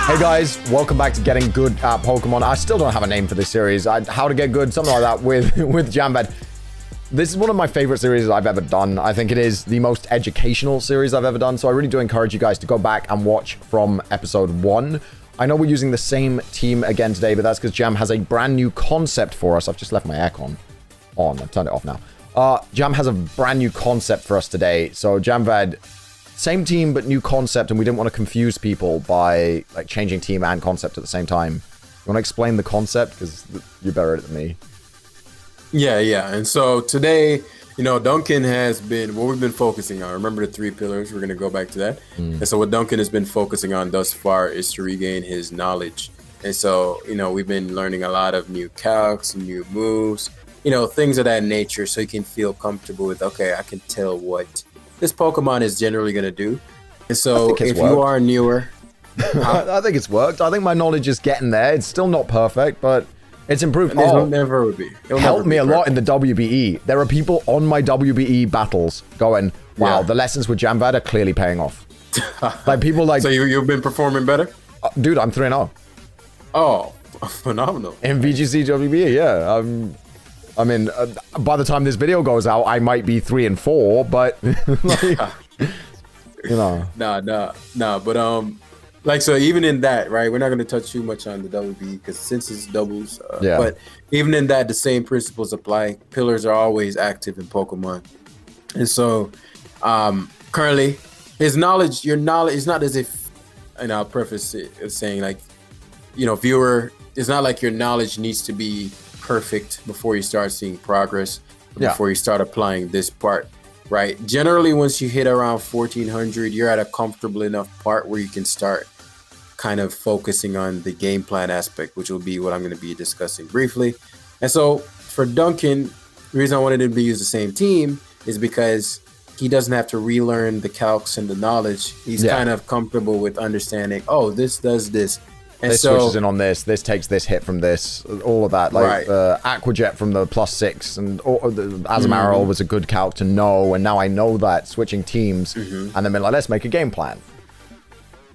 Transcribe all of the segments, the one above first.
Hey guys, welcome back to Getting Good at Pokemon. I still don't have a name for this series. How to Get Good, something like that with Jamvad. This is one of my favorite series I've ever done. I think it is the most educational series I've ever done, so I really do encourage you guys to go back and watch from episode 1. I know we're using the same team again today, but that's because Jam has a brand new concept for us. I've just left my aircon on. I've turned it off now. Jam has a brand new concept for us today. So Jamvad, same team, but new concept, and we didn't want to confuse people by like changing team and concept at the same time. You want to explain the concept? Because you're better at it than me. Yeah. And so today, Duncan has been, what we've been focusing on, remember the 3 pillars, we're going to go back to that. And so what Duncan has been focusing on thus far is to regain his knowledge. And so, we've been learning a lot of new calcs, new moves, things of that nature, so he can feel comfortable with, okay, I can tell what this Pokemon is generally going to do. And so if you are newer... I think it's worked. I think my knowledge is getting there. It's still not perfect, but it's improved. It never would be. Helped me a lot in the WBE. There are people on my WBE battles going, wow, the lessons with Jamvad are clearly paying off. Like people like... So you've been performing better? Dude, I'm 3-0. Oh, phenomenal. In VGC WBE, yeah. I mean, by the time this video goes out, I might be 3-4, but but so even in that, right? We're not going to touch too much on the WB because since it's doubles, but even in that, the same principles apply. Pillars are always active in Pokemon, and so currently, your knowledge is not as if, and I'll preface it as saying like, viewer, it's not like your knowledge needs to be perfect before you start seeing progress, before you start applying this part, right? Generally, once you hit around 1400, you're at a comfortable enough part where you can start kind of focusing on the game plan aspect, which will be what I'm going to be discussing briefly. And so for Duncan, the reason I wanted him to use the same team is because he doesn't have to relearn the calcs and the knowledge. He's kind of comfortable with understanding, oh, this does this. And this switches in on this takes this hit from this, all of that, like Aquajet from the +6, and Azumarill was a good calc to know, and now I know that switching teams, and then like, let's make a game plan.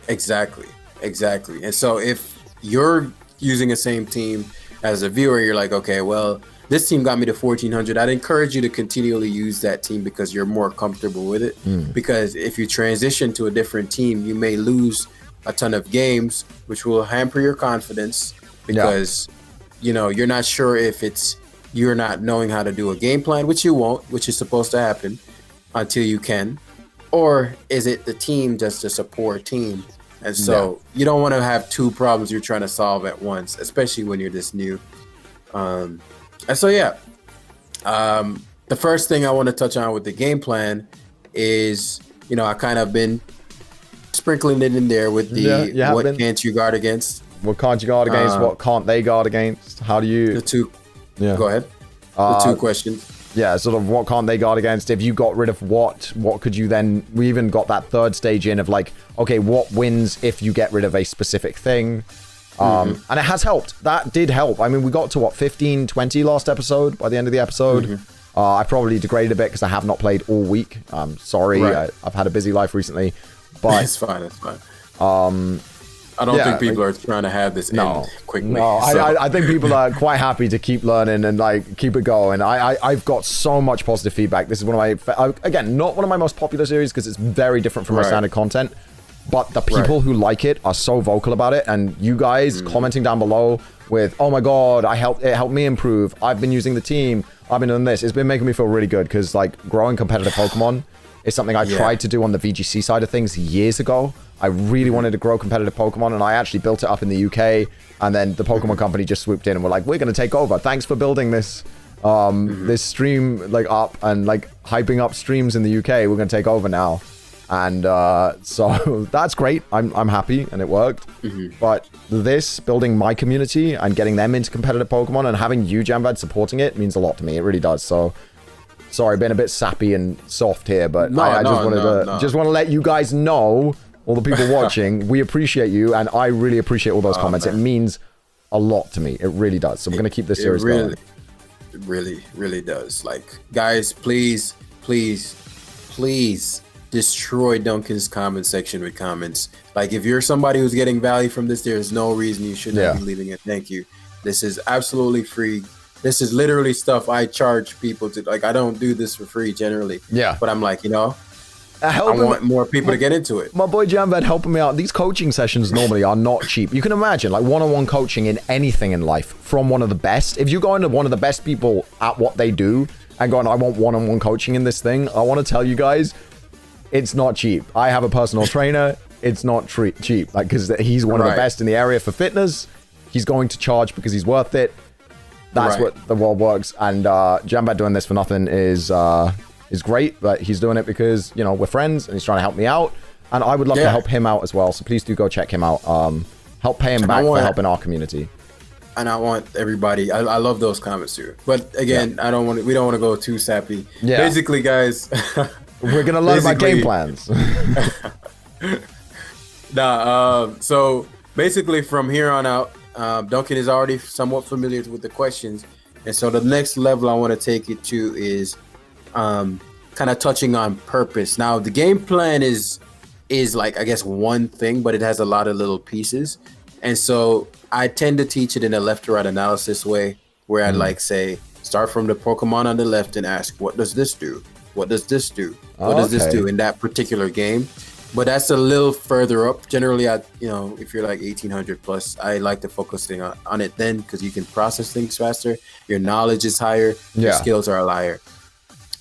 Exactly. And so if you're using the same team as a viewer, you're like, okay, well, this team got me to 1400. I'd encourage you to continually use that team because you're more comfortable with it. Because if you transition to a different team, you may lose a ton of games, which will hamper your confidence because you're not sure if it's you're not knowing how to do a game plan, which you won't, which is supposed to happen until you can, or is it the team just a support team? And so you don't want to have 2 problems you're trying to solve at once, especially when you're this new. And so the first thing I want to touch on with the game plan is I kind of been sprinkling it in there with the what can't you guard against? What can't you guard against? What can't they guard against? How do you... The 2... Go ahead. The 2 questions. Yeah, sort of what can't they guard against? If you got rid of what could you then... We even got that 3rd stage in of like, okay, what wins if you get rid of a specific thing? And it has helped. That did help. I mean, we got to what, 15, 20 last episode by the end of the episode. I probably degraded a bit because I have not played all week. Sorry, I've had a busy life recently. But it's fine. I don't think people are trying to have this end quickly. No, I think people are quite happy to keep learning and like keep it going. I've got so much positive feedback. This is one of my, again, not one of my most popular series because it's very different from my standard content. But the people who like it are so vocal about it, and you guys commenting down below with, oh my god, it helped me improve. I've been using the team. I've been doing this. It's been making me feel really good because like growing competitive Pokemon is something I tried to do on the VGC side of things years ago. I really wanted to grow competitive Pokemon, and I actually built it up in the UK, and then the Pokemon company just swooped in and were like, we're going to take over. Thanks for building this this stream like up and like hyping up streams in the UK. We're going to take over now. And so that's great. I'm happy, and it worked. But this, building my community and getting them into competitive Pokemon and having you, Jamvad, supporting it means a lot to me. It really does. So sorry, been a bit sappy and soft here, but I just want to let you guys know, all the people watching, we appreciate you, and I really appreciate all those comments. Man. It means a lot to me. It really does. So we're going to keep this series going. It really does. Like, guys, please destroy Duncan's comment section with comments. Like, if you're somebody who's getting value from this, there's no reason you should not be leaving a thank you. This is absolutely free. This is literally stuff I charge people to. Like, I don't do this for free generally. Yeah. But I'm like, I want more people to get into it. My boy Jamvad helping me out. These coaching sessions normally are not cheap. You can imagine, like, one-on-one coaching in anything in life from one of the best. If you go into one of the best people at what they do and going, I want one-on-one coaching in this thing, I want to tell you guys, it's not cheap. I have a personal trainer. It's not cheap. Like, because he's one of the best in the area for fitness. He's going to charge because he's worth it. That's what the world works. And Jamvad doing this for nothing is great, but he's doing it because, we're friends and he's trying to help me out. And I would love to help him out as well. So please do go check him out. Help pay him back for helping our community. And I want everybody, I love those comments too. But again, we don't want to go too sappy. Yeah. Basically, guys, we're going to learn about game plans. So basically from here on out, Duncan is already somewhat familiar with the questions. And so the next level I want to take it to is kind of touching on purpose. Now, the game plan is like, I guess, one thing, but it has a lot of little pieces. And so I tend to teach it in a left to right analysis way, where I'd like say, start from the Pokemon on the left and ask, what does this do? What does this do? What does this do in that particular game? But that's a little further up. Generally, if you're like 1800 plus, I like to focus on it then, because you can process things faster. Your knowledge is higher. Your skills are higher.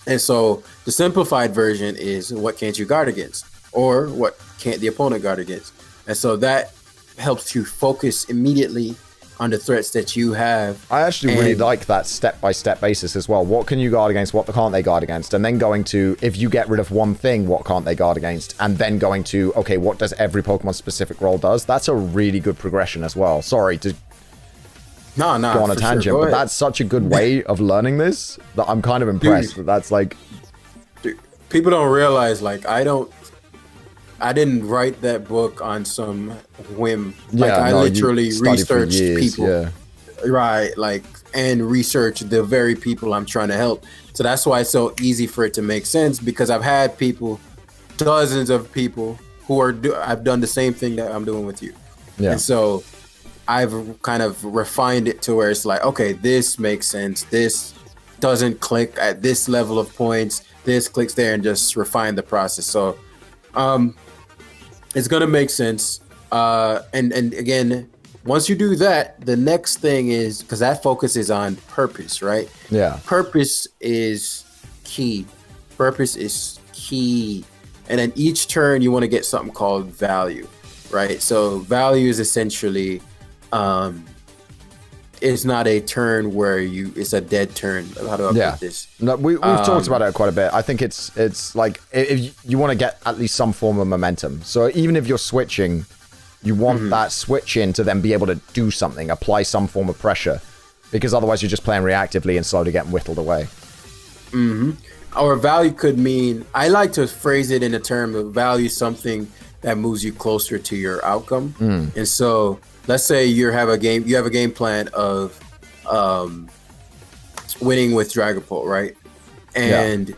And so the simplified version is, what can't you guard against? Or what can't the opponent guard against? And so that helps you focus immediately on the threats that you have. I actually really like that step-by-step basis as well. What can you guard against? What can't they guard against? And then going to, if you get rid of one thing, what can't they guard against? And then going to, okay, what does every Pokemon specific role does? That's a really good progression as well. Sorry to go on a tangent, but that's such a good way of learning this that I'm kind of impressed. That's like... Dude, people don't realize, like, I didn't write that book on some whim. Like, I literally researched people. Right, like, and researched the very people I'm trying to help. So that's why it's so easy for it to make sense, because I've had people, dozens of people who I've done the same thing that I'm doing with you. Yeah. And so I've kind of refined it to where it's like, okay, this makes sense. This doesn't click at this level of points. This clicks there, and just refine the process. So, it's going to make sense. And again, once you do that, the next thing is, because that focuses on purpose, right? Yeah. Purpose is key. And then each turn, you want to get something called value, right? So value is essentially, it's not a turn where it's a dead turn. How do I put this? No, we've talked about it quite a bit. I think it's like, if you want to get at least some form of momentum. So even if you're switching, you want that switch in to then be able to do something, apply some form of pressure, because otherwise you're just playing reactively and slowly getting whittled away. Or value could mean, I like to phrase it in a term of value, something that moves you closer to your outcome. And so let's say you have a game plan of winning with Dragapult, right? And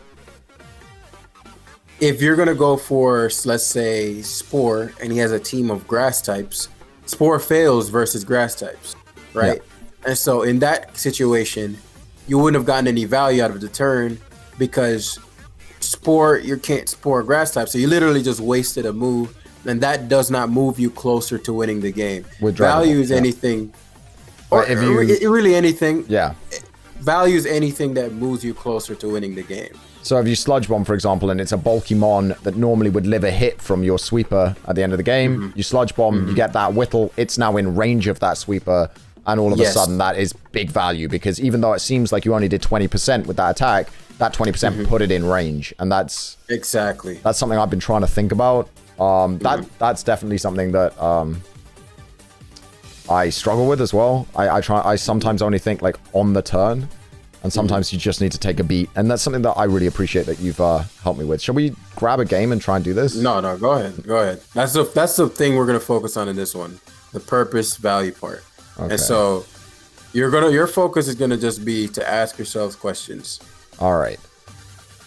if you're going to go for, let's say, Spore, and he has a team of grass types, Spore fails versus grass types, right? And so in that situation, you wouldn't have gotten any value out of the turn, because you can't Spore grass type. So you literally just wasted a move, and that does not move you closer to winning the game. Value is anything, or really anything. Yeah. Value is anything that moves you closer to winning the game. So if you Sludge Bomb, for example, and it's a bulky mon that normally would live a hit from your sweeper at the end of the game, you Sludge Bomb, you get that whittle, it's now in range of that sweeper, and all of a sudden that is big value, because even though it seems like you only did 20% with that attack, that 20% put it in range, and that's something I've been trying to think about. That's definitely something that I struggle with as well. I sometimes only think like on the turn, and sometimes you just need to take a beat, and that's something that I really appreciate that you've helped me with. Shall we grab a game and try and do this? No, go ahead. That's the thing we're gonna focus on in this one, the purpose value part. Okay. And so your focus is gonna just be to ask yourselves questions. All right.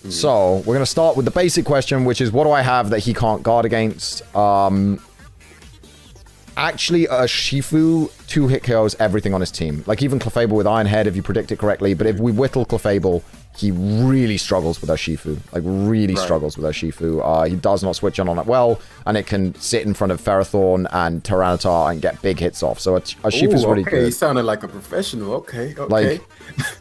So we're gonna start with the basic question, which is what do I have that he can't guard against? Actually, Shifu 2-hit KOs everything on his team. Like even Clefable with Iron Head, if you predict it correctly. But if we whittle Clefable, he really struggles with Urshifu. Like really struggles with Urshifu. He does not switch on it well, and it can sit in front of Ferrothorn and Tyranitar and get big hits off. So Urshifu's really good. He sounded like a professional. Okay. Like,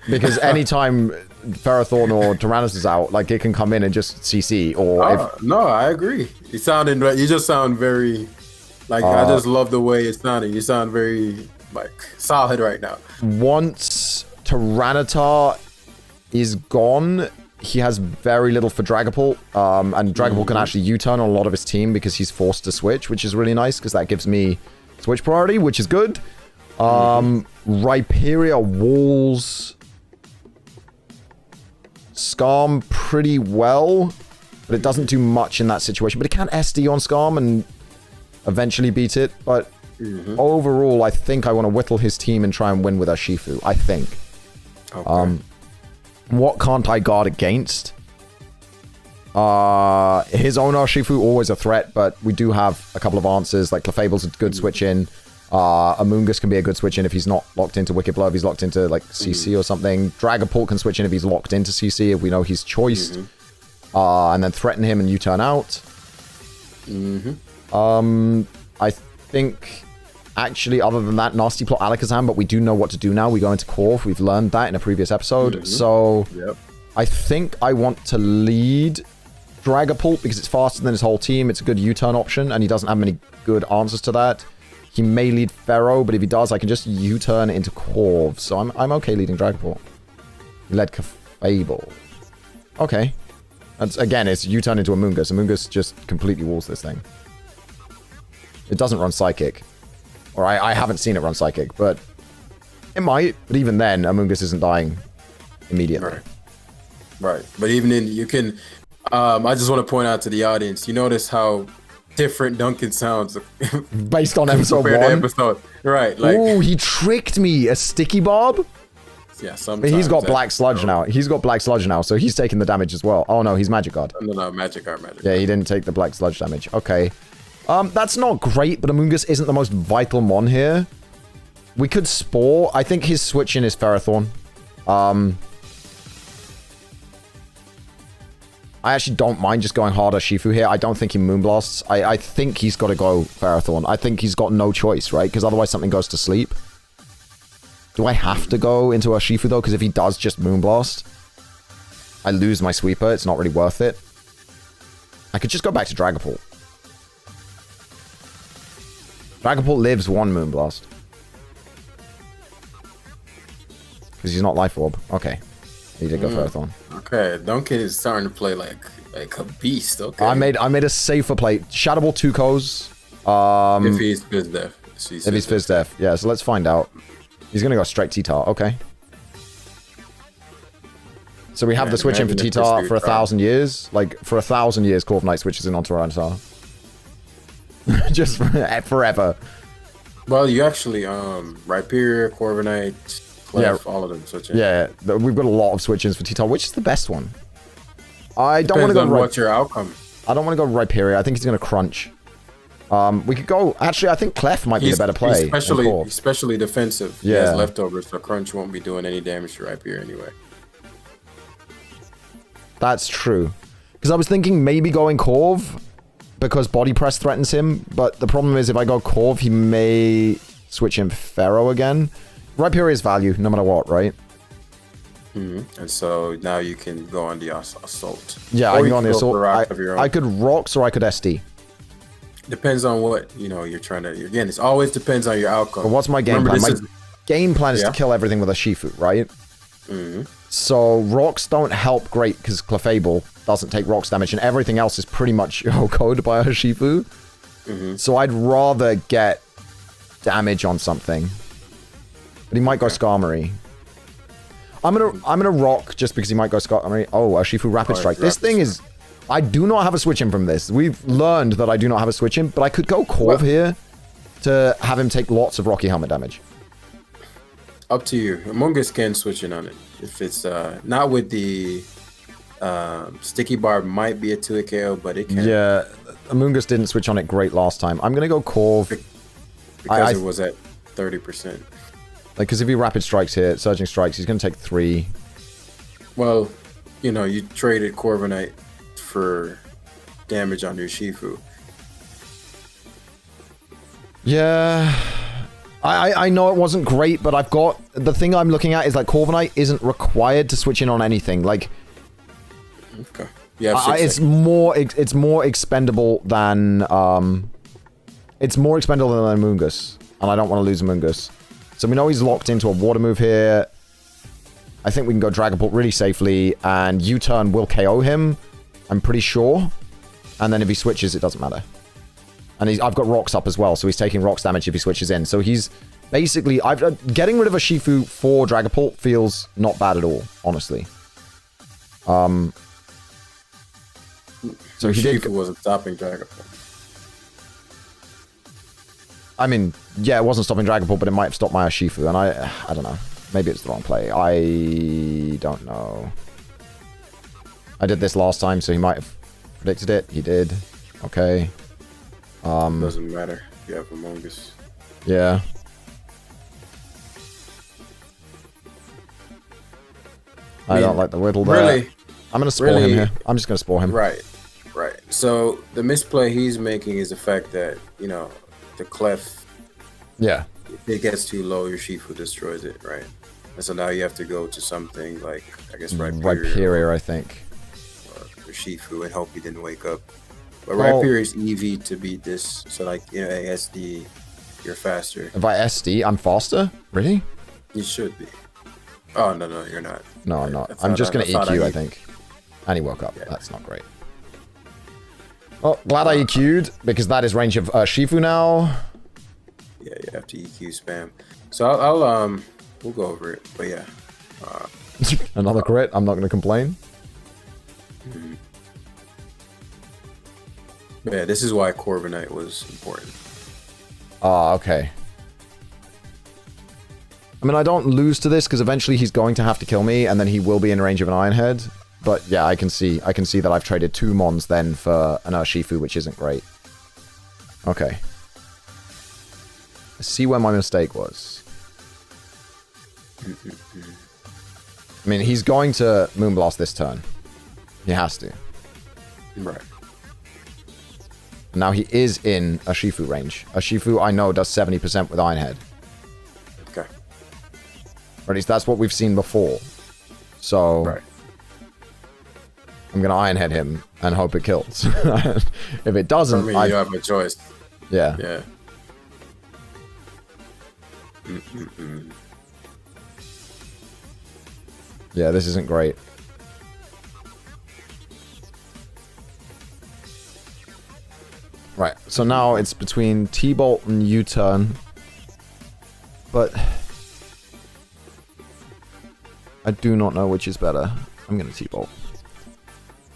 because anytime Ferrothorn or Tyranitar is out, like it can come in and just CC. Or no, I agree. You just sound very. Like, I just love the way it sounded. You sound very, like, solid right now. Once Tyranitar is gone, he has very little for Dragapult. And Dragapult can actually U-turn on a lot of his team because he's forced to switch, which is really nice because that gives me switch priority, which is good. Rhyperior walls Skarm pretty well, but it doesn't do much in that situation. But it can SD on Skarm and eventually beat it, but overall, I think I want to whittle his team and try and win with Urshifu, I think. Okay. What can't I guard against? His own Urshifu, always a threat, but we do have a couple of answers, like Clefable's a good switch-in. Amoonguss can be a good switch-in if he's not locked into Wicked Blow, if he's locked into, like, CC or something. Dragapult can switch in if he's locked into CC, if we know he's choiced. And then threaten him and U-turn out. I think, actually, other than that, Nasty Plot Alakazam, but we do know what to do now. We go into Corv. We've learned that in a previous episode. So, I think I want to lead Dragapult because it's faster than his whole team. It's a good U-turn option, and he doesn't have many good answers to that. He may lead Pharaoh, but if he does, I can just U-turn into Corv. So, I'm okay leading Dragapult. He led Clefable. Okay. And again, it's U-turn into Amoonguss. Amoonguss just completely walls this thing. It doesn't run Psychic. Or I haven't seen it run Psychic, but it might. But even then, Amoonguss isn't dying immediately. Right. But even in, you can... I just want to point out to the audience, you notice how different Duncan sounds based on episode 1? Right. Like, ooh, he tricked me. A Sticky Bob? Yeah, sometimes. He's got Black Sludge now. He's got Black Sludge now, so he's taking the damage as well. Oh, no, he's Magic Guard. No, Magic Guard. Yeah, he didn't take the Black Sludge damage. Okay. That's not great, but Amoonguss isn't the most vital mon here. We could Spore. I think his switch-in is Ferrothorn. I actually don't mind just going harder Shifu here. I don't think he Moonblasts. I think he's got to go Ferrothorn. I think he's got no choice, right? Because otherwise something goes to sleep. Do I have to go into a Shifu, though? Because if he does just Moonblast, I lose my sweeper. It's not really worth it. I could just go back to Dragapult. Dragapult lives 1 Moonblast. Because he's not Life Orb. Okay. He did go Ferrothorn. Okay, Duncan is starting to play like a beast. Okay. I made a safer play. Shadow Ball 2 Co's. If he's Fizz Def. If he's Fizz Def. Yeah, so let's find out. He's going to go straight T-Tar. Okay. So we have the switch in for T-Tar for 1,000 years. Like, for 1,000 years, Corv Knight switches in on Tyranitar. Just forever. Well, you actually, Rhyperior, Corviknight, Clef, all of them switch in. Yeah, we've got a lot of switch-ins for T-Tar. Which is the best one? I don't want to go... what's your outcome? I don't want to go Rhyperior. I think he's going to crunch. We could go... Actually, I think Clef might be the better play. Especially defensive. Yeah. He has leftovers, so Crunch won't be doing any damage to Rhyperior anyway. That's true. Because I was thinking maybe going Corv, because Body Press threatens him, but the problem is if I go Corv, he may switch in Pharaoh again. Rhyperior is value, no matter what, right? And so now you can go on the Assault. Yeah, I can go on the Assault. I could Rocks or I could SD. Depends on what, you're trying to... Again, it always depends on your outcome. But what's my game plan? My game plan is to kill everything with a Shifu, right? So Rocks don't help great because Clefable doesn't take Rocks damage, and everything else is pretty much OHKO'd by a Shifu. So I'd rather get damage on something. But he might go Skarmory. I'm gonna Rock just because he might go Skarmory. Oh, Urshifu Rapid Strike. This thing is... I do not have a switch in from this. We've learned that I do not have a switch in, but I could go Corv here to have him take lots of Rocky Helmet damage. Up to you. Among Us can switch in on it. If it's not with the Sticky Barb might be a 2-hit KO, but it can. Yeah, Amoongus didn't switch on it great last time. I'm gonna go Corv because it was at 30%. Like, because if he rapid strikes here, surging strikes, he's gonna take 3. Well, you know, you traded Corviknight for damage on your Shifu. Yeah, I know it wasn't great, but I've got the thing I'm looking at is like Corviknight isn't required to switch in on anything. Like, okay, yeah, it's more expendable than Amoongus, and I don't want to lose Amoongus. So we know he's locked into a water move here. I think we can go Dragon Ball really safely, and U-turn will KO him. I'm pretty sure. And then if he switches, it doesn't matter. And I've got rocks up as well, so he's taking rocks damage if he switches in. So he's basically... getting rid of a Shifu for Dragapult feels not bad at all, honestly. So he Shifu wasn't stopping Dragapult. I mean, yeah, it wasn't stopping Dragapult, but it might have stopped my Shifu, and I don't know. Maybe it's the wrong play. I don't know. I did this last time, so he might have predicted it. He did. Okay. Doesn't matter. You have Amoongus. Yeah. I don't like the whittle there. Really? I'm going to spore him here. I'm just going to spore him. Right. Right. So the misplay he's making is the fact that, you know, the clef. Yeah. If it gets too low, your Shifu destroys it, right? And so now you have to go to something like, I guess, Rhyperior, I think. Or Shifu and hope he didn't wake up. But Rhyperior is EV to beat this. So, like, you know, ASD, you're faster. If I SD, I'm faster? Really? You should be. Oh, no, you're not. No, I'm not. I'm just going to EQ, I think. And he woke up. Yeah. That's not great. Well, glad I EQ'd, because that is range of Shifu now. Yeah, you have to EQ spam. So I'll we'll go over it. But yeah. Another crit. I'm not going to complain. Yeah, this is why Corviknight was important. Okay. I mean, I don't lose to this because eventually he's going to have to kill me, and then he will be in range of an Iron Head. But yeah, I can see that I've traded 2 Mons then for an Urshifu, which isn't great. Okay. Let's see where my mistake was. I mean, he's going to Moonblast this turn. He has to. Right. Now he is in Urshifu range. Urshifu, I know, does 70% with Iron Head. Okay. Or at least that's what we've seen before. So... Right. I'm going to Iron Head him and hope it kills. If it doesn't... For me, you have a choice. Yeah. Yeah. Yeah, this isn't great. Right, so now it's between T-Bolt and U-Turn. But... I do not know which is better. I'm going to T-Bolt.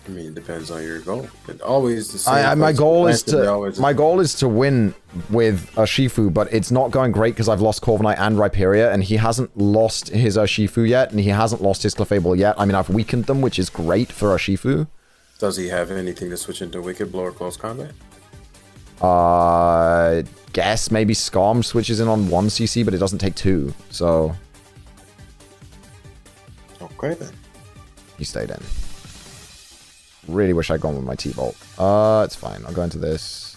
I mean, it depends on your goal. It always the same. My goal is to win with Urshifu, but it's not going great because I've lost Corviknight and Rhyperior, and he hasn't lost his Urshifu yet, and he hasn't lost his Clefable yet. I mean, I've weakened them, which is great for Urshifu. Does he have anything to switch into Wicked Blow or Close Combat? Guess maybe Scarm switches in on 1 CC, but it doesn't take 2, so... Okay, then. He stayed in. Really wish I'd gone with my T-Bolt. It's fine. I'll go into this.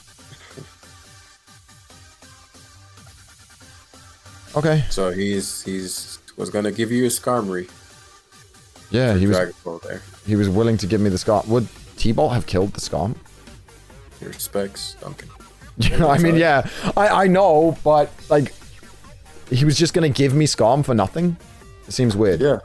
Okay. So he's was gonna give you a Skarmory. Yeah, he was. There. He was willing to give me the Scarm. Would T-Bolt have killed the Scarm? Your specs, Duncan. I mean, yeah, I know, but like, he was just gonna give me Scarm for nothing. It seems weird. Yeah.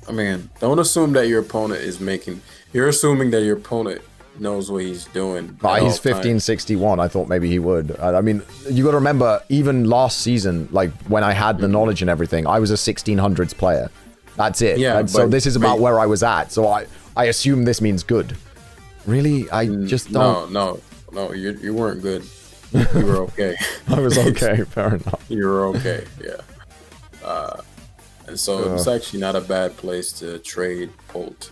I mean, don't assume that your opponent is making... You're assuming that your opponent knows what he's doing. He's 1561. I thought maybe he would. I mean, you got to remember, even last season, like, when I had the knowledge and everything, I was a 1600s player. That's it. Yeah, so this is about where I was at. So I assume this means good. Really? I just don't... No, you weren't good. You were okay. I was okay, fair enough. You were okay, yeah. And so it's actually not a bad place to trade Bolt.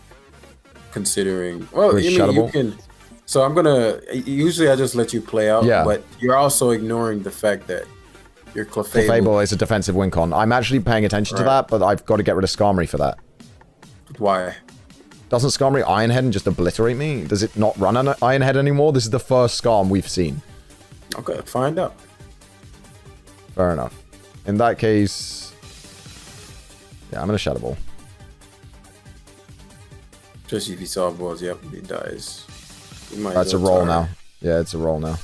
considering. Well, Really you can. So I'm gonna. Usually, I just let you play out. Yeah. But you're also ignoring the fact that your Clefable. Clefable is a defensive win con. I'm actually paying attention to that, but I've got to get rid of Skarmory for that. Why? Doesn't Skarmory Iron Head and just obliterate me? Does it not run an Iron Head anymore? This is the first Skarm we've seen. Okay, find out. Fair enough. In that case, yeah, I'm gonna Shadow Ball. Especially if he soft balls, yep, he dies. That's a roll now. Yeah, it's a roll now.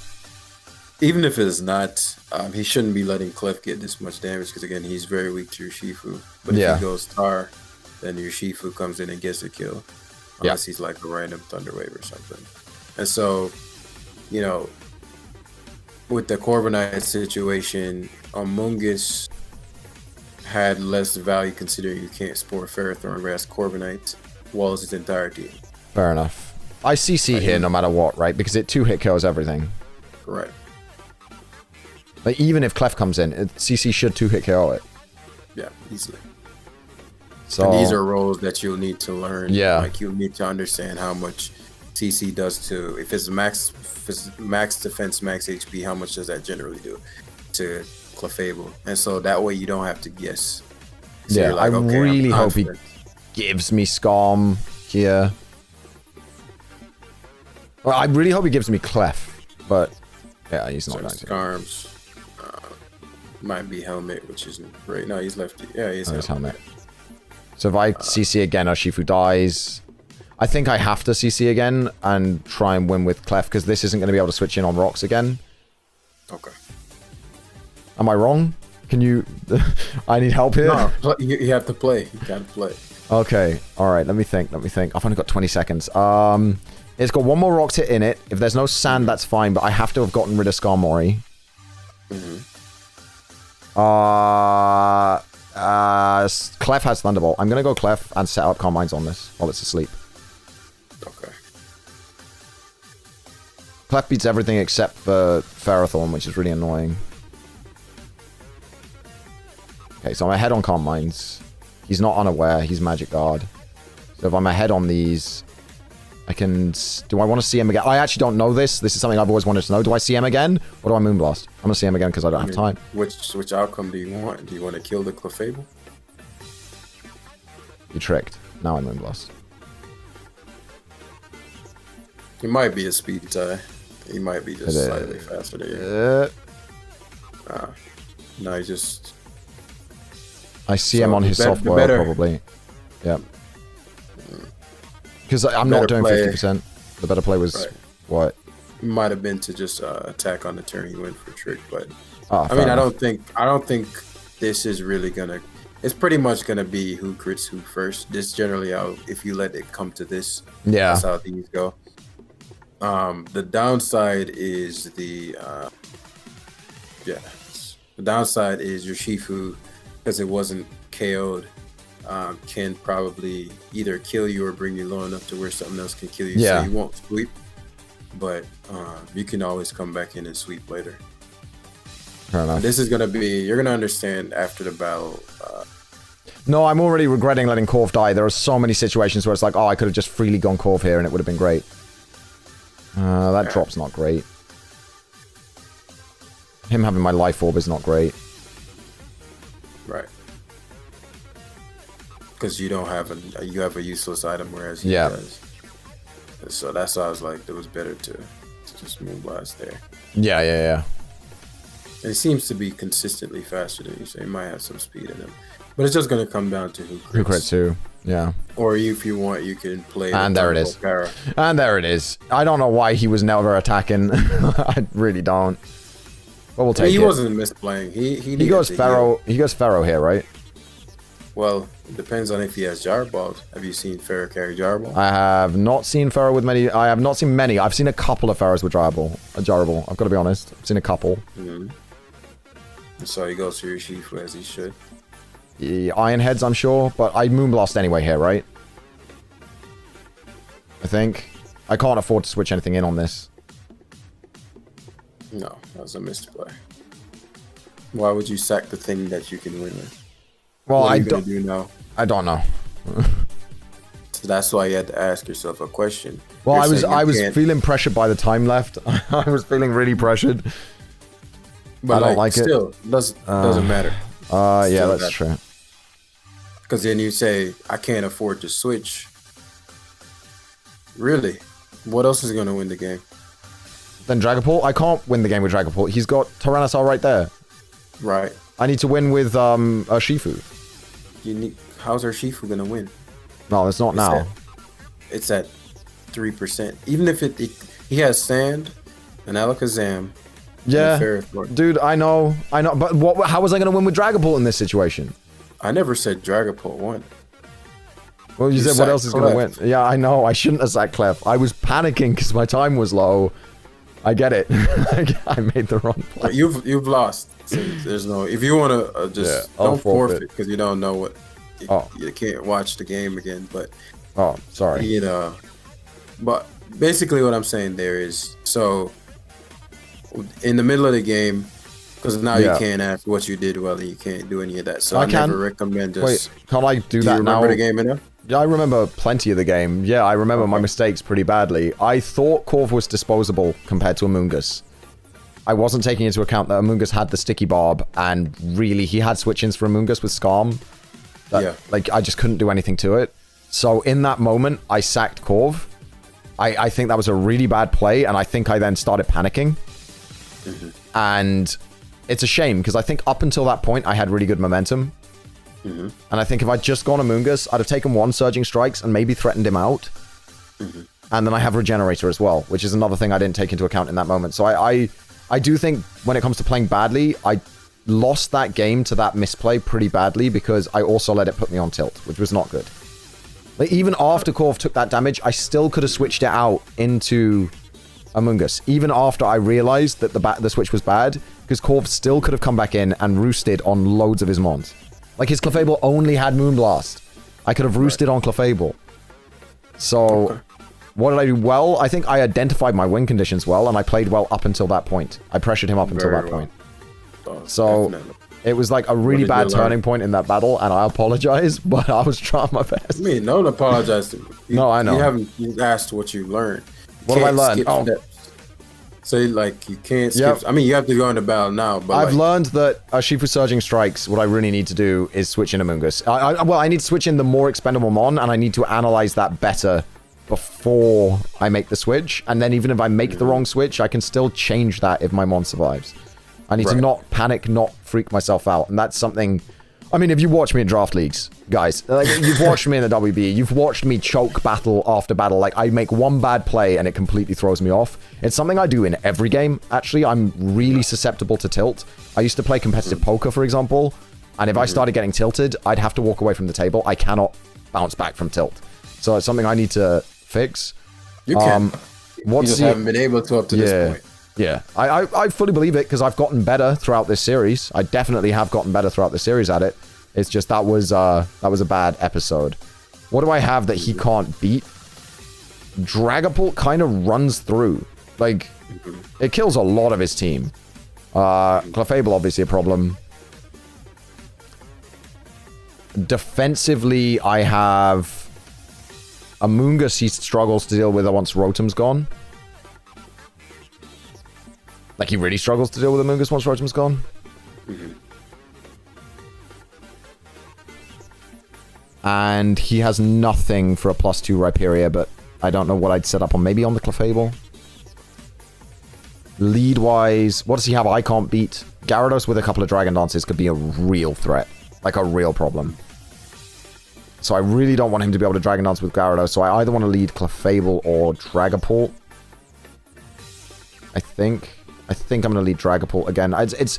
Even if it's not, he shouldn't be letting Clef get this much damage because again, he's very weak to your Shifu. But if he goes Tar, then your Shifu comes in and gets a kill. Unless he's like a random Thunder Wave or something. And so, you know, with the Corviknight situation, Amoonguss had less value considering you can't sport Ferrothorn, whereas Corviknight walls its entire team. Fair enough. I CC here no matter what, right? Because it 2-hit kills everything. Correct. Like, even if Clef comes in, CC should 2-hit KO it. Yeah, easily. So and these are roles that you'll need to learn. Yeah. Like you'll need to understand how much CC does to if it's max defense, max HP, how much does that generally do to Clefable? And so that way you don't have to guess. So yeah, like, I really hope he gives me Skarm here. Well, I really hope he gives me Clef, but yeah, he's not going to. Skarms might be Helmet, which isn't great. No, he's lefty. Yeah, he's Helmet. So if I CC again, Urshifu dies. I think I have to CC again and try and win with Clef because this isn't going to be able to switch in on rocks again. Okay. Am I wrong? Can you... I need help here? No, you have to play. You gotta play. Okay. Alright, let me think. I've only got 20 seconds. It's got one more rock hit in it. If there's no sand, that's fine, but I have to have gotten rid of Skarmory. Clef has Thunderbolt. I'm going to go Clef and set up Calm Minds on this while it's asleep. Okay. Clef beats everything except for Ferrothorn, which is really annoying. Okay, so I'm ahead on Calm Minds. He's not unaware. He's Magic Guard. So if I'm ahead on these, I can... Do I want to see him again? I actually don't know this. This is something I've always wanted to know. Do I see him again? Or do I Moonblast? I'm going to see him again because I don't have time. Which outcome do you want? Do you want to kill the Clefable? You tricked. Now I Moonblast. He might be a speed tie. He might be just slightly faster than you. No, he just... I see him on his software, probably. Yep. Because I'm not doing 50%. The better play was what? It might have been to just attack on the turn he went for trick, but I mean, I don't think this is really gonna. It's pretty much gonna be who crits who first. This generally how if you let it come to this. Yeah. That's how things go. The downside is the downside is your Shifu, because it wasn't KO'd, can probably either kill you or bring you low enough to where something else can kill you. Yeah. So you won't sweep, but you can always come back in and sweep later. Fair enough. This is gonna be, you're gonna understand after the battle. No, I'm already regretting letting Corv die. There are so many situations where it's like, oh, I could have just freely gone Corv here and it would have been great. That drop's not great. Him having my life orb is not great. Right. Because you don't have you have a useless item, whereas he does. So that's why I was like, it was better to just Moonblast there. Yeah. And he seems to be consistently faster than you, so he might have some speed in him. But it's just going to come down to who crits who. Yeah. Or if you want, you can play. And there it is. And there it is. I don't know why he was never attacking. I really don't. But we'll take it. He wasn't misplaying. He goes Pharaoh. He goes Pharaoh here, right? Well, it depends on if he has Jar Balls. Have you seen Pharaoh carry Jar Ball? I have not seen Pharaoh with many. I have not seen many. I've seen a couple of Pharaohs with Jar Ball. I've got to be honest. I've seen a couple. So he goes to your Shifu as he should. Iron Heads, I'm sure, but I Moonblast anyway here, right? I think. I can't afford to switch anything in on this. No, that was a misplay. Why would you sack the thing that you can win with? Well, what are you gonna do now? I don't know. So that's why you had to ask yourself a question. Well, I was feeling pressured by the time left. I was feeling really pressured. But I don't like it. Still, doesn't matter. Yeah, that's true. Because then you say, I can't afford to switch. Really? What else is going to win the game? Then Dragapult? I can't win the game with Dragapult. He's got Tyrannosaur right there. Right. I need to win with Shifu. How's our Shifu going to win? No, it's not now. It's at 3%. Even if he has Sand and Alakazam. Yeah, dude, I know. But how was I going to win with Dragapult in this situation? I never said Dragapult won. Well, you said what else is going to win? Yeah, I know. I shouldn't have sacked Clef. I was panicking because my time was low. I get it. I made the wrong play. You've lost. So there's no. If you want to don't forfeit because you don't know what. You can't watch the game again. But sorry. But basically, what I'm saying there is so. In the middle of the game, because now you can't ask what you did well and you can't do any of that. So I never recommend just... Wait, can't I do that now? Do you remember the game enough? Yeah, I remember plenty of the game. Yeah, I remember my mistakes pretty badly. I thought Corv was disposable compared to Amoonguss. I wasn't taking into account that Amoonguss had the Sticky Barb, and really, he had switch-ins for Amoonguss with Scarm. Like, I just couldn't do anything to it. So in that moment, I sacked Corv. I think that was a really bad play, and I think I then started panicking. And it's a shame because I think up until that point I had really good momentum. And I think if I'd just gone Amoonguss, I'd have taken 1 Surging Strikes and maybe threatened him out. And then I have Regenerator as well, which is another thing I didn't take into account in that moment. So I do think when it comes to playing badly, I lost that game to that misplay pretty badly because I also let it put me on tilt, which was not good. Like, even after Corv took that damage, I still could have switched it out into Amoonguss, even after I realized that the switch was bad, because Corv still could have come back in and roosted on loads of his mons. Like, his Clefable only had Moonblast. I could have roosted on Clefable. So, what did I do well? I think I identified my win conditions well, and I played well up until that point. I pressured him up until that point. So, it was like a really bad turning point in that battle, and I apologize, but I was trying my best. I mean, don't apologize to me. No, I know. You asked what you learned. What have I learned? So, like, you can't skip... I mean, you have to go into battle now, but I've learned that Shifu Surging Strikes, what I really need to do is switch in Amoonguss. Well, I need to switch in the more expendable Mon, and I need to analyze that better before I make the switch. And then even if I make the wrong switch, I can still change that if my Mon survives. I need to not panic, not freak myself out. And that's something... I mean, if you watch me in draft leagues, guys, like, you've watched me in the WB, you've watched me choke battle after battle. Like, I make one bad play and it completely throws me off. It's something I do in every game, actually. I'm really susceptible to tilt. I used to play competitive poker, for example, and if I started getting tilted, I'd have to walk away from the table. I cannot bounce back from tilt. So it's something I need to fix. You can. You just haven't been able to up to this point. Yeah, I fully believe it because I've gotten better throughout this series. I definitely have gotten better throughout the series at it. It's just that was a bad episode. What do I have that he can't beat? Dragapult kind of runs through. Like, it kills a lot of his team. Clefable, obviously a problem. Defensively, I have Amoonguss he struggles to deal with once Rotom's gone. Like, he really struggles to deal with Amoonguss once Rotom's gone. And he has nothing for a +2 Rhyperior, but I don't know what I'd set up on. Maybe on the Clefable? Lead-wise, what does he have I can't beat? Gyarados with a couple of Dragon Dances could be a real threat. Like, a real problem. So I really don't want him to be able to Dragon Dance with Gyarados, so I either want to lead Clefable or Dragapult. I think I'm going to lead Dragapult again. It's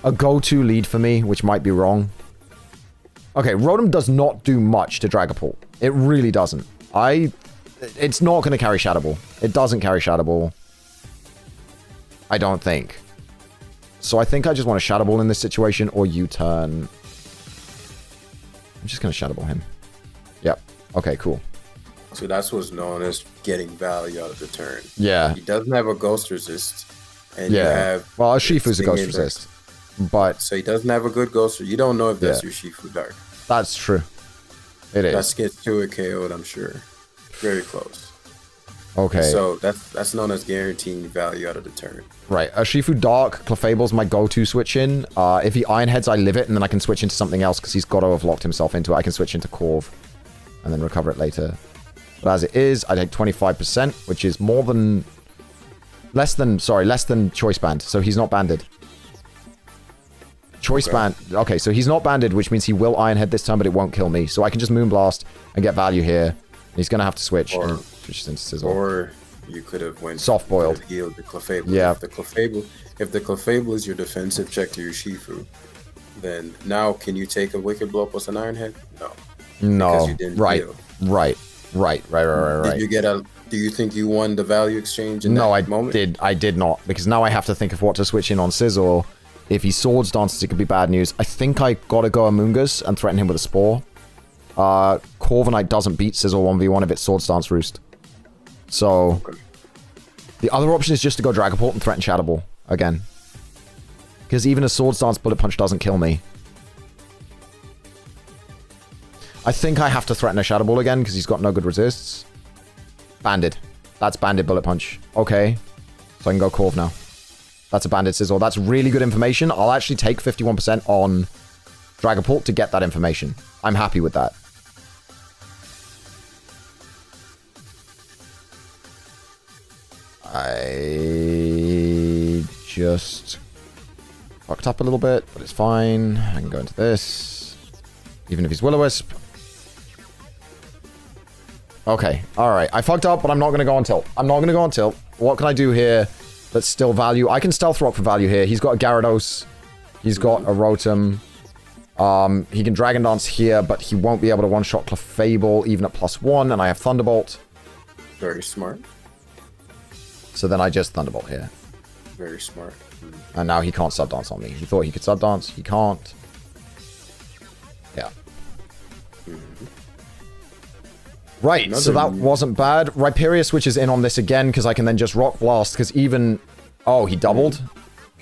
a go-to lead for me, which might be wrong. Okay, Rotom does not do much to Dragapult. It really doesn't. It's not going to carry Shadow Ball. It doesn't carry Shadow Ball. I don't think. So I think I just want to Shadow Ball in this situation, or U-turn. I'm just going to Shadow Ball him. Yep. Okay, cool. So that's what's known as getting value out of the turn. Yeah. He doesn't have a Ghost Resist. And you have... Well, Shifu's a Ghost Resist. But... So he doesn't have a good Ghost Resist. You don't know if that's your Shifu Dark. That's true. It is. That's gets to a KO'd, I'm sure. Very close. Okay. And so that's known as guaranteeing value out of the turn. Right. Shifu Dark, Clefable's my go-to switch in. If he Iron Heads, I live it, and then I can switch into something else because he's got to have locked himself into it. I can switch into Corv and then recover it later. But as it is, I take 25%, which is more than... less than Choice Band. So he's not banded. Choice Band... Okay, so he's not banded, which means he will Iron Head this time, but it won't kill me. So I can just Moonblast and get value here. He's going to have to switch. And switches into Sizzle. Or you could have went... soft-boiled. Healed the Clefable. Yeah. If the Clefable is your defensive check to your Shifu, then now can you take a Wicked Blow plus an Iron Head? No. No. Because you didn't heal. Right. Did you get a... Do you think you won the value exchange in that moment? I did not. Because now I have to think of what to switch in on Sizzle. If he Swords Dances, it could be bad news. I think I gotta go Amoonguss and threaten him with a Spore. Corviknight doesn't beat Sizzle 1v1 if it's Swords Dance Roost. So... the other option is just to go Dragapult and threaten Shadow Ball again. Because even a Swords Dance Bullet Punch doesn't kill me. I think I have to threaten a Shadow Ball again because he's got no good resists. Banded. That's banded Bullet Punch. Okay. So I can go Corv now. That's a banded Sizzle. That's really good information. I'll actually take 51% on Dragapult to get that information. I'm happy with that. I just fucked up a little bit, but it's fine. I can go into this. Even if he's Will-O-Wisp. Okay, alright. I fucked up, but I'm not going to go on tilt. I'm not going to go on tilt. What can I do here that's still value? I can Stealth Rock for value here. He's got a Gyarados. He's got a Rotom. He can Dragon Dance here, but he won't be able to one-shot Clefable even at +1, and I have Thunderbolt. Very smart. So then I just Thunderbolt here. Very smart. And now he can't Sub-Dance on me. He thought he could Sub-Dance. He can't. Yeah. Right, so that wasn't bad. Rhyperior switches in on this again, because I can then just Rock Blast, because even... oh, he doubled?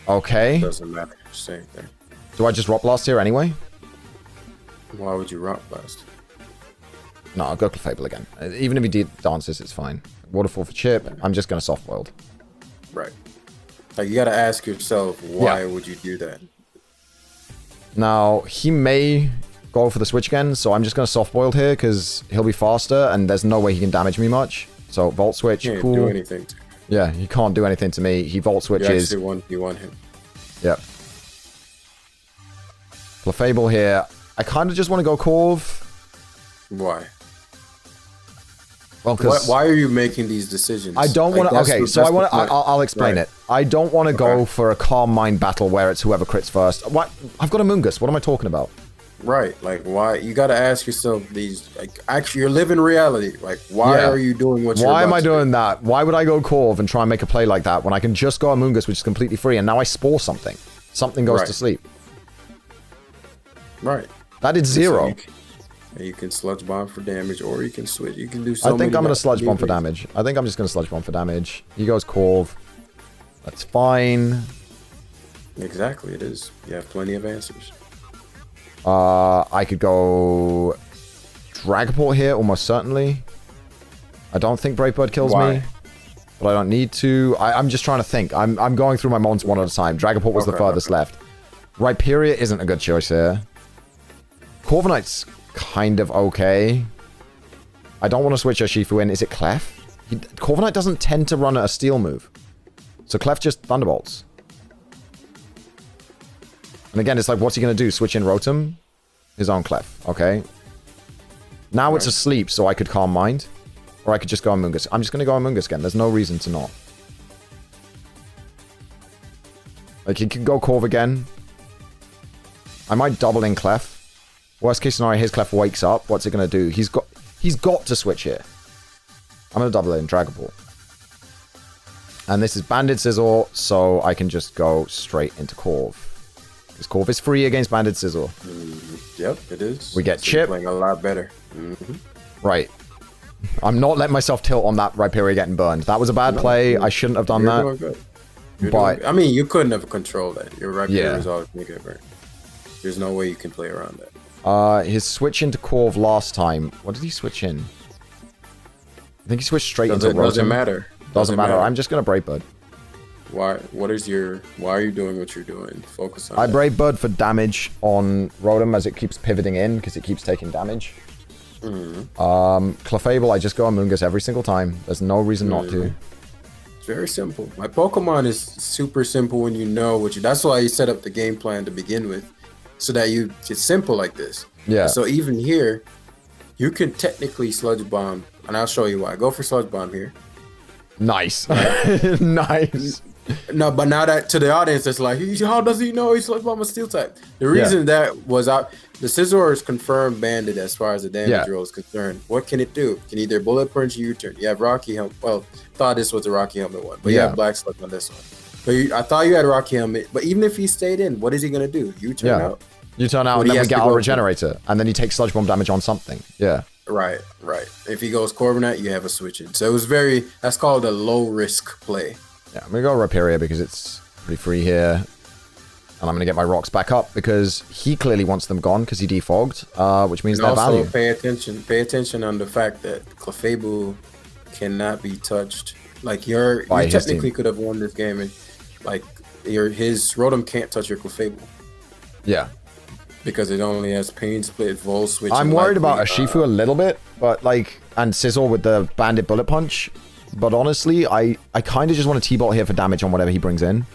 Okay. Doesn't matter. Same thing. Do I just Rock Blast here anyway? Why would you Rock Blast? No, I'll go Clefable again. Even if he dances, it's fine. Waterfall for Chip. I'm just going to Soft Boiled. Right. Like, you got to ask yourself, why would you do that? Now, he may go for the switch again, so I'm just going to Soft Boiled here, because he'll be faster, and there's no way he can damage me much. So, Volt Switch, He can't cool. do anything to Yeah, he can't do anything to me. He Volt Switches. You want him. Yep. Clefable here. I kind of just want to go Corv. Why? Well, because why are you making these decisions? I don't want to. Okay, so I want to. I'll explain it. I don't want to go for a Calm Mind battle where it's whoever crits first. What? I've got Amoonguss. What am I talking about? Right. Like, why? You got to ask yourself these. Like, actually, you're living reality. Like, why are you doing what you're doing? Why am I doing that? Why would I go Corv and try and make a play like that when I can just go Amoonguss, which is completely free, and now I Spore something. Something goes to sleep. Right. That did 0. You can Sludge Bomb for damage, or you can switch. You can do so I think I'm going to Sludge Bomb for things. damage. I think I'm just going to Sludge Bomb for damage. He goes Corv. That's fine. Exactly, it is. You have plenty of answers. I could go Dragapult here, almost certainly. I don't think Brave Bird kills me, but I don't need to. I'm just trying to think. I'm going through my mons one at a time. Dragapult was the furthest left. Rhyperior isn't a good choice here. Corviknight's kind of okay. I don't want to switch Urshifu in. Is it Clef? Corviknight doesn't tend to run a steel move. So Clef just Thunderbolts. And again, it's like, what's he going to do? Switch in Rotom? His own Clef. Okay. Now it's asleep, so I could Calm Mind. Or I could just go Amoonguss. I'm just going to go Amoonguss again. There's no reason to not. Like, he could go Corv again. I might double in Clef. Worst case scenario, his Clef wakes up. What's it going to do? He's got to switch here. I'm going to double it in Dragapult. And this is Banded Sizzle, so I can just go straight into Corv. Because Corv is free against Banded Sizzle. Yep, it is. We get Chip. Playing a lot better. Right. I'm not letting myself tilt on that Rhyperior getting burned. That was a bad play. I shouldn't have done that. Doing good. But I mean, you couldn't have controlled that. Your Rhyperior is always going to get burned. There's no way you can play around that. His switch into Corv last time. What did he switch in? I think he switched straight into Rotom. Doesn't matter. Doesn't matter. I'm just gonna Brave Bird. Why? Why are you doing what you're doing? Focus on I Brave Bird for damage on Rotom as it keeps pivoting in because it keeps taking damage. Clefable, I just go on Moongus every single time. There's no reason not to. It's very simple. My Pokemon is super simple when you know what you. That's why you set up the game plan to begin with, so that it's simple like this. Yeah. So even here, you can technically Sludge Bomb, and I'll show you why. Go for Sludge Bomb here. Nice. Nice. No, but now that to the audience, it's like, how does he know he's Sludge Bomb a Steel type? The reason that was out, the Scizor is confirmed banded as far as the damage roll is concerned. What can it do? It can either Bullet Punch or U-turn. You have Rocky Helmet. Well, thought this was a Rocky Helmet one, but you have Black Sludge on this one. But I thought you had Rocky Helmet, but even if he stayed in, what is he gonna do? U-turn out. You turn out, and then we get our Regenerator, and then you take Sludge Bomb damage on something. Yeah. Right. If he goes Corviknight, you have a switch in. So it was that's called a low risk play. Yeah, I'm gonna go Rhyperior because it's pretty free here. And I'm gonna get my rocks back up because he clearly wants them gone because he defogged, which means they're value. Pay attention on the fact that Clefable cannot be touched. Like you technically could have won this game, and like his Rotom can't touch your Clefable. Yeah. Because it only has Pain Split, Vol Switch. I'm worried about Urshifu a little bit, but and Scizor with the Bandit Bullet Punch. But honestly, I kind of just want to T-Bolt here for damage on whatever he brings in.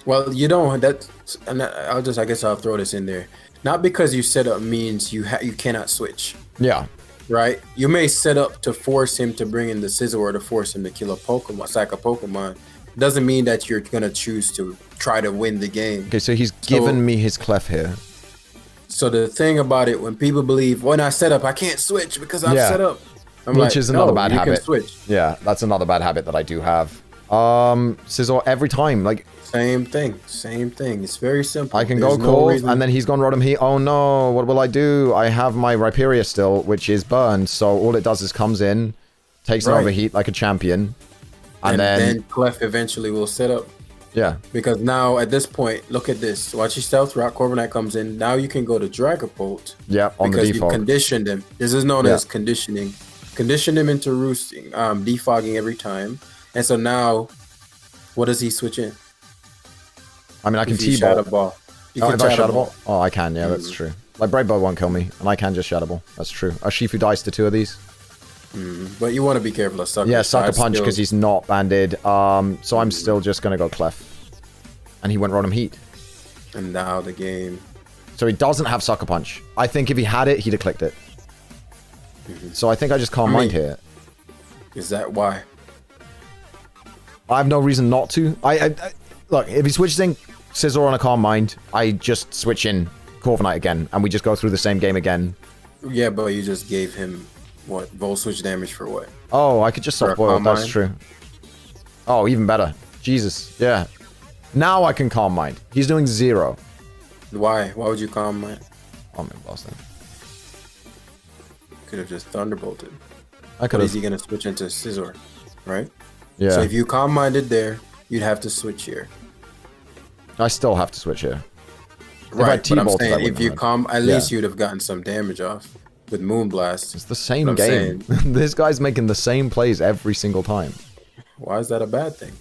Well, you don't. I guess I'll throw this in there. Not because you set up means you cannot switch. Yeah. Right? You may set up to force him to bring in the Scizor or to force him to kill a Pokemon, sack a Pokemon. Doesn't mean that you're going to choose to try to win the game. Okay, so he's given me his Clef here. So the thing about it, when people believe, when I set up, I can't switch because I've set up. Which is another bad habit. Yeah, that's another bad habit that I do have. Scizor every time, same thing. It's very simple. I can go Corv, and then he's gone Rotom Heat. Oh no, what will I do? I have my Rhyperior still, which is burned, so all it does is comes in, takes an overheat like a champion, and then Clef eventually will set up. Yeah. Because now, at this point, look at this. Watch your Stealth Rock, Corviknight comes in. Now you can go to Dragapult. Yeah, on the default. Because you conditioned him. This is known as conditioning. Condition him into roosting, defogging every time. And so now, what does he switch in? I mean, I can T-Ball. Shadow Ball. You can Shadow Ball? Oh, I can, yeah, that's true. Like, Brave Bird won't kill me, and I can just Shadow Ball. That's true. Urshifu dies to 2 of these. But you want to be careful of Sucker. Yeah, Sucker Punch because he's not banded. So I'm still just going to go Clef. And he went Rotom Heat. And now the game. So he doesn't have Sucker Punch. I think if he had it, he'd have clicked it. So I think I just Calm Mind here. Is that why? I have no reason not to. Look, if he switches in Scizor on a Calm Mind, I just switch in Corviknight again, and we just go through the same game again. Yeah, but you just gave him, what, Volt Switch damage for what? Oh, I could just Soft Boil, that's true. Oh, even better. Jesus, yeah. Now I can Calm Mind. He's doing 0. Why? Why would you Calm Mind? Oh, man, Boston. Could have just Thunderbolted. I could have. Is he gonna switch into Scizor, right? Yeah. So if you Calm Minded there, you'd have to switch here. I still have to switch here. Right, but I'm saying if you at least you'd have gotten some damage off with Moonblast. It's the same game. This guy's making the same plays every single time. Why is that a bad thing?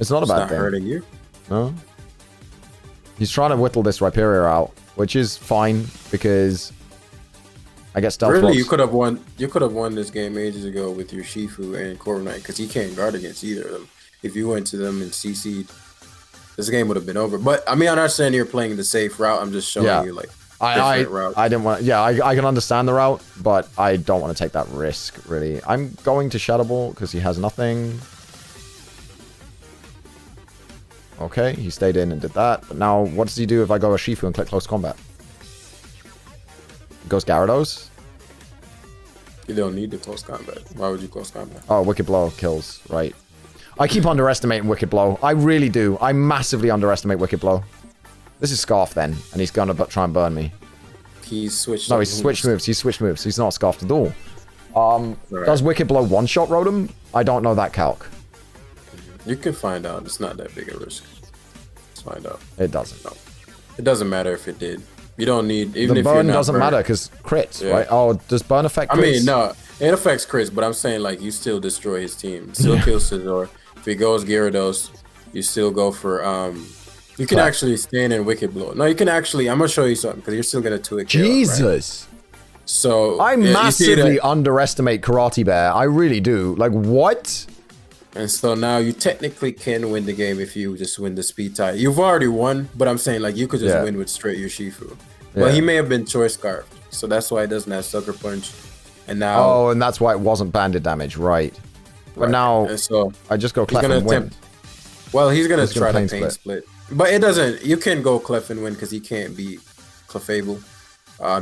It's not a bad thing. It's not hurting you. No. He's trying to whittle this Rhyperior out, which is fine because I guess Stealth Really, you could have won. You could have won this game ages ago with your Shifu and Corviknight because he can't guard against either of them. If you went to them and CC'd, this game would have been over. But I mean, I'm not saying you're playing the safe route. I'm just showing you like different route. I didn't want. Yeah, I can understand the route, but I don't want to take that risk. Really, I'm going to Shadow Ball because he has nothing. Okay, he stayed in and did that. But now, what does he do if I go Urshifu and click Close Combat? He goes Gyarados. You don't need to Close Combat. Why would you Close Combat? Oh, Wicked Blow kills, right. I keep underestimating Wicked Blow. I really do. I massively underestimate Wicked Blow. This is Scarf then, and he's going to try and burn me. He's switched. No, he's switched moves. He's switched moves. He's not scarfed at all. Does Wicked Blow one-shot Rotom? I don't know that calc. You can find out. It's not that big a risk. Let's find out. It doesn't. No. It doesn't matter if it did. You don't need even the if burn you're not doesn't matter because crits, right? Oh, does burn affect crits? I mean, no, it affects crits, but I'm saying like you still destroy his team. Still kill Scizor. If he goes Gyarados, you still go for you can actually stand in Wicked Blow. No, you can actually. I'm gonna show you something because you're still gonna 2-hit KO. Jesus. Right? So I massively underestimate Karate Bear. I really do. Like what? And so now you technically can win the game if you just win the speed tie. You've already won, but I'm saying like you could just win with straight Urshifu. But he may have been choice scarfed, so that's why it doesn't have Sucker Punch. And now, oh, and that's why it wasn't banded damage, right? But now, and so I just go Clef and win. Well, he's gonna try to pain split, but it doesn't. You can go Clef and win because he can't beat Clefable.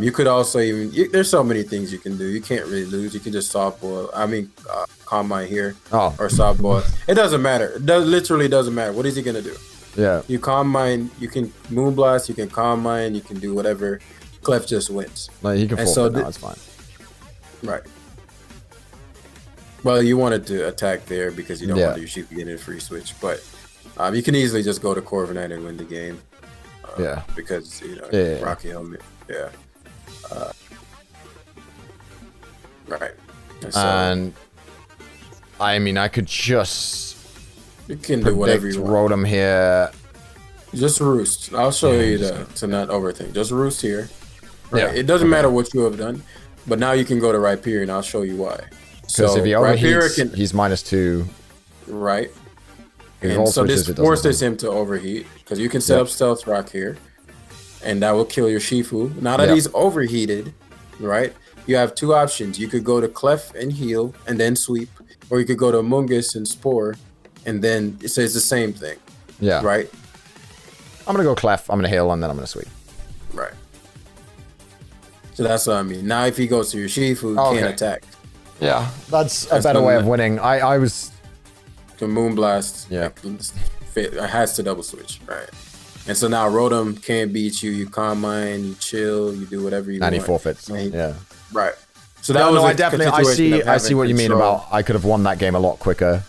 You could also there's so many things you can do. You can't really lose. You can just soft boil. I mean, Calm Mind here or soft boil. It doesn't matter. It literally doesn't matter. What is he gonna do? Yeah. You Calm Mind, you can Moonblast, you can Calm Mind, you can do whatever. Clef just wins. No, he can forfeit now, it's fine. Right. Well, you wanted to attack there because you don't want your sheep to get in a free switch, but you can easily just go to Corviknight and win the game. Because, Rocky Helmet. Yeah. Right. And I mean, I could just... You can do whatever you want. Rotom here. Just roost. I'll show you to not overthink. Just roost here. Right. Yeah. It doesn't matter what you have done, but now you can go to Rhyperior, and I'll show you why. Because if he overheats, he's -2. Right. And so this forces him to overheat, because you can set up Stealth Rock here, and that will kill your Shifu. Now that he's overheated, right, you have two options. You could go to Clef and heal, and then sweep, or you could go to Mungus and Spore, and then it says the same thing. Yeah. Right? I'm going to go Clef, I'm going to heal, and then I'm going to sweep. Right. So that's what I mean. Now if he goes to your Shifu, he can't attack. Yeah, that's a better way of winning. I was... The Moonblast has to double switch, right? And so now Rotom can't beat you. You Calm Mind, you chill, you do whatever you want. And he forfeits. Yeah. Right. So that was I see what you mean about I could have won that game a lot quicker.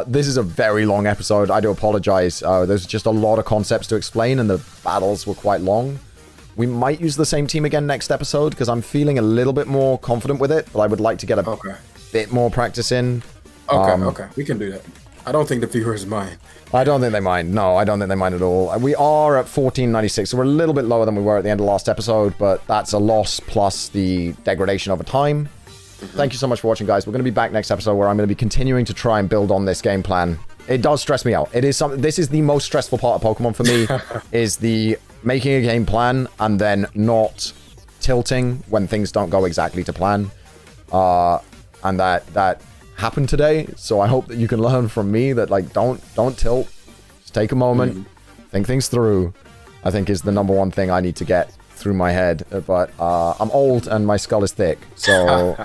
This is a very long episode. I do apologize. There's just a lot of concepts to explain, and the battles were quite long. We might use the same team again next episode because I'm feeling a little bit more confident with it, but I would like to get a bit more practice in. Okay, we can do that. I don't think the viewers mind. I don't think they mind. No, I don't think they mind at all. We are at 1496, so we're a little bit lower than we were at the end of last episode, but that's a loss plus the degradation over time. Thank you so much for watching, guys. We're going to be back next episode where I'm going to be continuing to try and build on this game plan. It does stress me out. It is something. This is the most stressful part of Pokemon for me, is the making a game plan and then not tilting when things don't go exactly to plan. And that happened today, so I hope that you can learn from me that, like, don't tilt. Just take a moment, think things through. I think is the #1 thing I need to get through my head. But I'm old and my skull is thick, so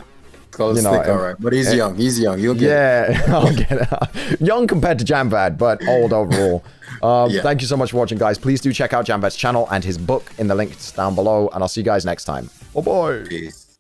skull is thick, all right. But he's young. He's young. You'll get it. I'll get it. Young compared to Jamvad, but old overall. Thank you so much for watching, guys. Please do check out Jamvad's channel and his book in the links down below, and I'll see you guys next time. Bye bye. Peace.